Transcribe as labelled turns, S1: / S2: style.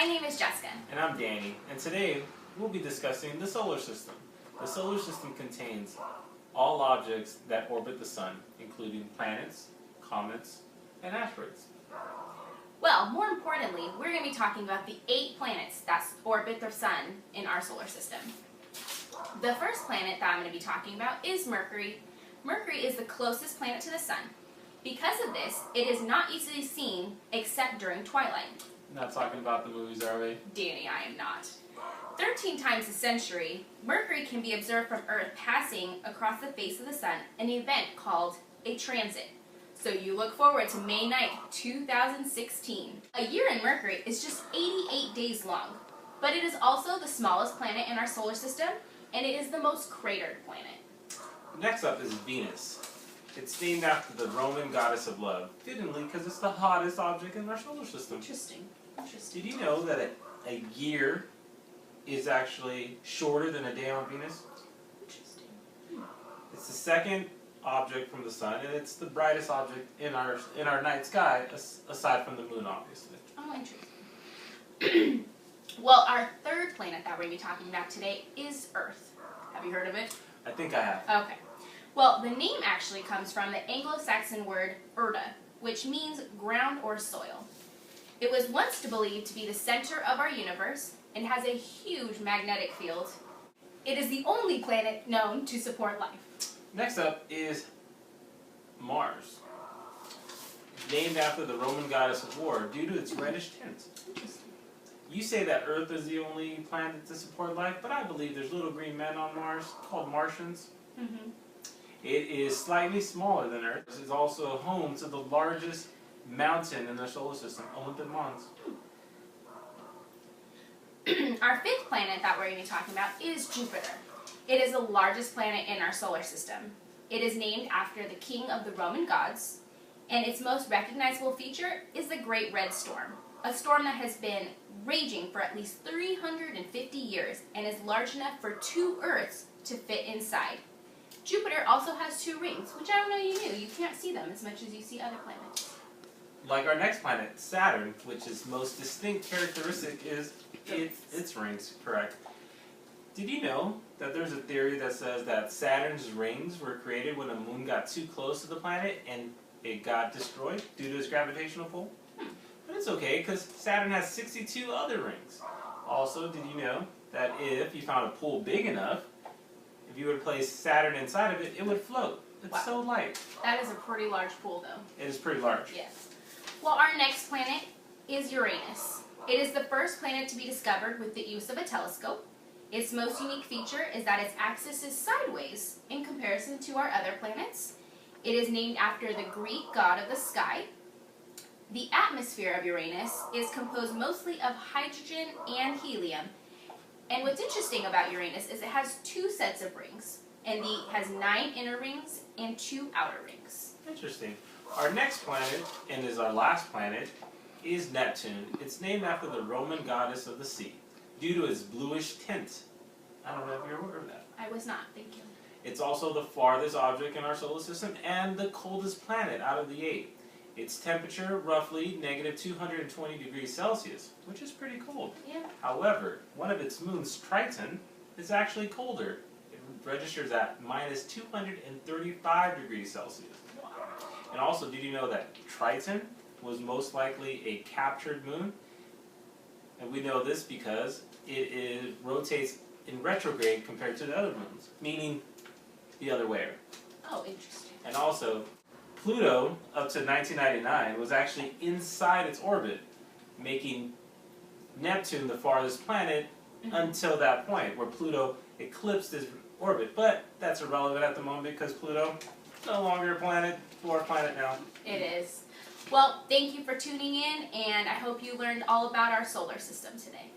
S1: My name is Jessica.
S2: And I'm Danny, and today we'll be discussing the solar system. The solar system contains all objects that orbit the sun, including planets, comets, and asteroids.
S1: Well, more importantly, we're going to be talking about the 8 planets that orbit the sun in our solar system. The first planet that I'm going to be talking about is Mercury. Mercury is the closest planet to the sun. Because of this, it is not easily seen except during twilight.
S2: Not talking about the movies, are we?
S1: Danny, I am not. 13 times a century, Mercury can be observed from Earth passing across the face of the sun, an event called a transit. So you look forward to May 9th, 2016. A year in Mercury is just 88 days long, but it is also the smallest planet in our solar system, and it is the most cratered planet.
S2: Next up is Venus. It's named after the Roman goddess of love, fittingly because it's the hottest object in our solar system.
S1: Interesting.
S2: Did you know that a year is actually shorter than a day on Venus?
S1: Interesting.
S2: It's the second object from the sun, and it's the brightest object in our night sky, aside from the moon, obviously.
S1: Oh, interesting. Well, our third planet that we're going to be talking about today is Earth. Have you heard of it?
S2: I think I have.
S1: Okay. Well, the name actually comes from the Anglo-Saxon word urda, which means ground or soil. It was once believed to be the center of our universe and has a huge magnetic field. It is the only planet known to support life.
S2: Next up is Mars. Named after the Roman goddess of war due to its reddish tint. You say that Earth is the only planet to support life, but I believe there's little green men on Mars called Martians.
S1: Mm-hmm.
S2: It is slightly smaller than Earth. It is also home to the largest mountain in the solar system, Olympic Mons.
S1: Our fifth planet that we're going to be talking about is Jupiter. It is the largest planet in our solar system. It is named after the king of the Roman gods, and its most recognizable feature is the Great Red Storm, a storm that has been raging for at least 350 years and is large enough for 2 Earths to fit inside. Jupiter also has 2 rings, which I don't know you knew. You can't see them as much as you see other planets.
S2: Like our next planet, Saturn, which its most distinct characteristic is its rings, correct? Did you know that there's a theory that says that Saturn's rings were created when a moon got too close to the planet and it got destroyed due to its gravitational pull? But it's okay, because Saturn has 62 other rings. Also, did you know that if you found a pool big enough, if you were to place Saturn inside of it, it would float? It's so light.
S1: That is a pretty large pool, though.
S2: It is pretty large.
S1: Yes. Well, our next planet is Uranus. It is the first planet to be discovered with the use of a telescope. Its most unique feature is that its axis is sideways in comparison to our other planets. It is named after the Greek god of the sky. The atmosphere of Uranus is composed mostly of hydrogen and helium. And what's interesting about Uranus is it has 2 sets of rings, and it has 9 inner rings and 2 outer rings.
S2: Interesting. Our next planet, and is our last planet, is Neptune. It's named after the Roman goddess of the sea, due to its bluish tint. I don't know if you're aware of that.
S1: I was not, thank you.
S2: It's also the farthest object in our solar system and the coldest planet out of the 8. Its temperature, roughly negative 220 degrees Celsius, which is pretty cold.
S1: Yeah.
S2: However, one of its moons, Triton, is actually colder. It registers at minus 235 degrees Celsius.
S1: Wow.
S2: And also, did you know that Triton was most likely a captured moon? And we know this because it rotates in retrograde compared to the other moons, meaning the other way.
S1: Oh, interesting.
S2: And also, Pluto, up to 1999, was actually inside its orbit, making Neptune the farthest planet until that point, where Pluto eclipsed its orbit. But that's irrelevant at the moment because Pluto is no longer a planet, dwarf planet now.
S1: It is. Well, thank you for tuning in, and I hope you learned all about our solar system today.